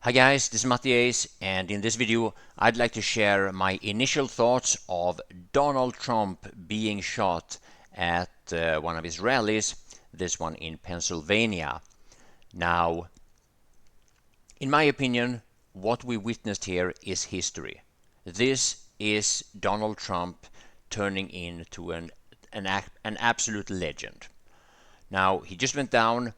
Hi guys, this is Matthias, and in this video I'd like to share my initial thoughts of Donald Trump being shot at one of his rallies, this one in Pennsylvania. Now, in my opinion, what we witnessed here is history. This is Donald Trump turning into an absolute legend. Now, he just went down,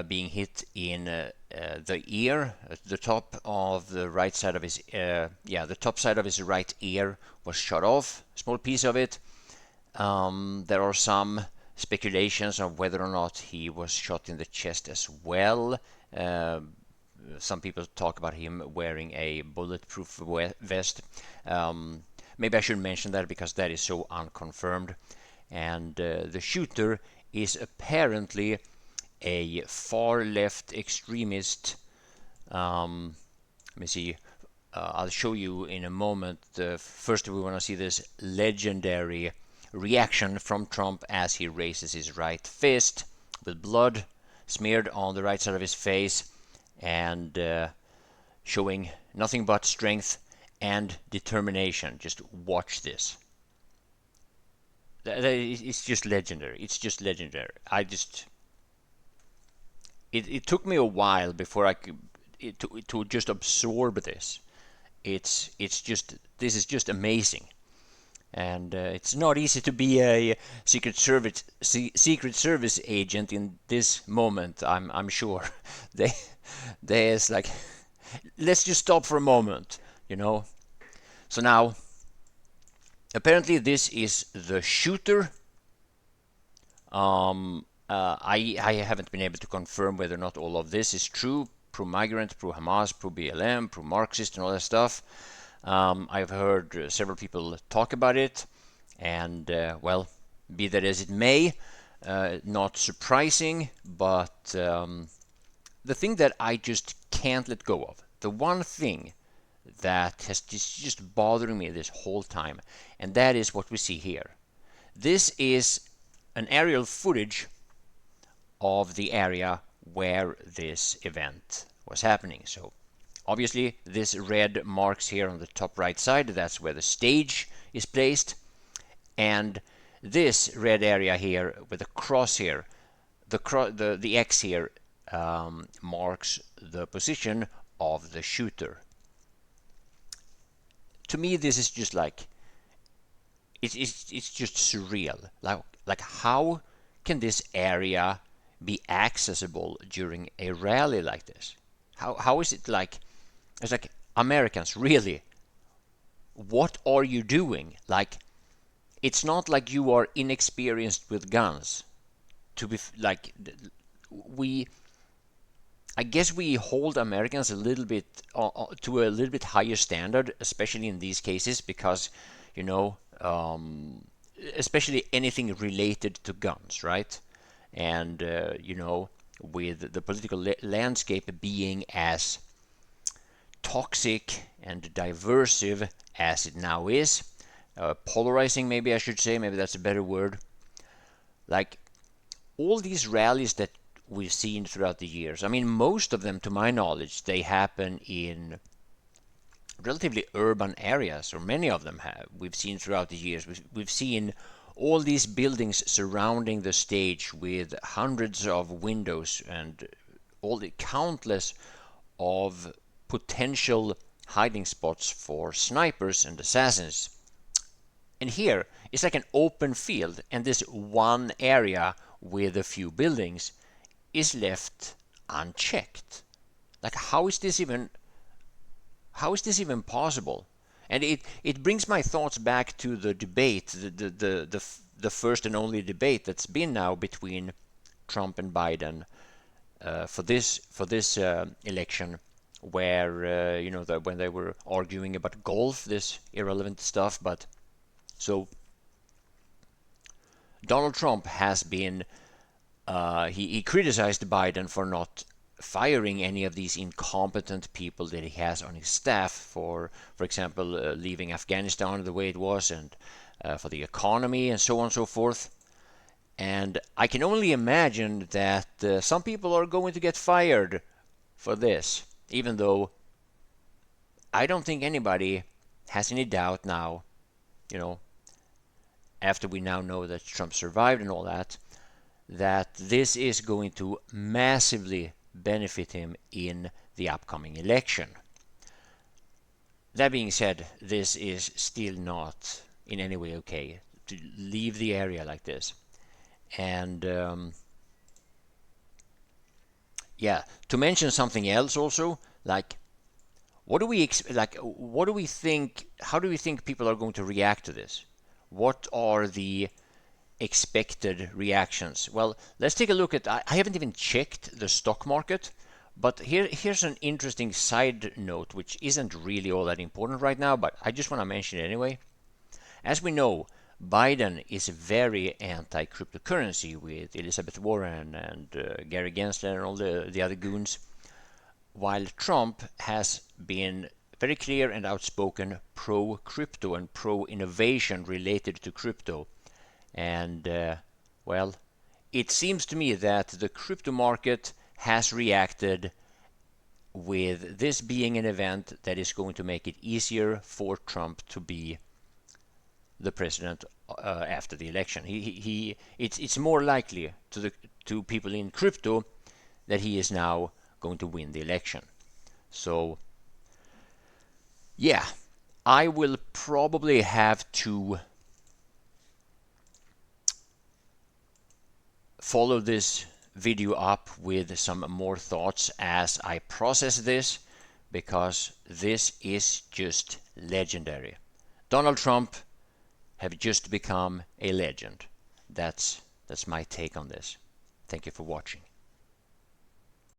being hit in the ear, the top of the right side of his, the top side of his right ear was shot off, a small piece of it. There are some speculations of whether or not he was shot in the chest as well. Some people talk about him wearing a bulletproof vest. Maybe I should mention that because that is so unconfirmed. And the shooter is apparently a far left extremist. Let me see. I'll show you in a moment. First, we want to see this legendary reaction from Trump as he raises his right fist with blood smeared on the right side of his face and showing nothing but strength and determination. Just watch this. It's just legendary. It's just legendary. It took me a while before I could to just absorb this. This is just amazing, and it's not easy to be a secret service agent in this moment. I'm sure. they there's like, let's just stop for a moment, you know. So now, apparently, this is the shooter. I haven't been able to confirm whether or not all of this is true. Pro-migrant, pro-Hamas, pro-BLM, pro-Marxist, and all that stuff. I've heard several people talk about it, and well, be that as it may, not surprising, but the thing that I just can't let go of, the one thing that has just bothering me this whole time, and that is what we see here. This is an aerial footage of the area where this event was happening. So obviously this red marks here on the top right side, that's where the stage is placed, and this red area here with the cross here, the X here, marks the position of the shooter. To me, this is just like, it's just surreal. Like how can this area be accessible during a rally like this? How is it like? It's like, Americans, really, what are you doing? Like, it's not like you are inexperienced with guns. To be like, we, I guess we hold Americans a little bit to a little bit higher standard, especially in these cases, because you know, especially anything related to guns, right? And you know, with the political landscape being as toxic and diversive as it now is, polarizing, maybe I should say, maybe that's a better word. Like, all these rallies that we've seen throughout the years, I mean, most of them, to my knowledge, they happen in relatively urban areas, or many of them have. We've seen throughout the years, we've seen all these buildings surrounding the stage with hundreds of windows and all the countless of potential hiding spots for snipers and assassins. And here it's like an open field, and this one area with a few buildings is left unchecked. Like, how is this even possible? And it brings my thoughts back to the debate, the first and only debate that's been now between Trump and Biden for this election, where you know, when they were arguing about golf, this irrelevant stuff. But so Donald Trump has been he criticized Biden for not firing any of these incompetent people that he has on his staff, for example, leaving Afghanistan the way it was, and for the economy, and so on and so forth. And I can only imagine that some people are going to get fired for this, even though I don't think anybody has any doubt now, you know, after we now know that Trump survived and all that, that this is going to massively benefit him in the upcoming election. That being said, this is still not in any way okay to leave the area like this. And yeah, to mention something else also, like what do we what do we think? How do we think people are going to react to this? What are the expected reactions? Well, let's take a look at. I haven't even checked the stock market, but here's an interesting side note, which isn't really all that important right now, but I just want to mention it anyway. As we know, Biden is very anti-cryptocurrency with Elizabeth Warren and Gary Gensler and all the other goons, while Trump has been very clear and outspoken pro-crypto and pro-innovation related to crypto. And well, it seems to me that the crypto market has reacted with this being an event that is going to make it easier for Trump to be the president after the election. It's more likely to people in crypto that he is now going to win the election. So yeah, I will probably have to follow this video up with some more thoughts as I process this, because this is just legendary. Donald Trump have just become a legend. That's my take on this. Thank you for watching.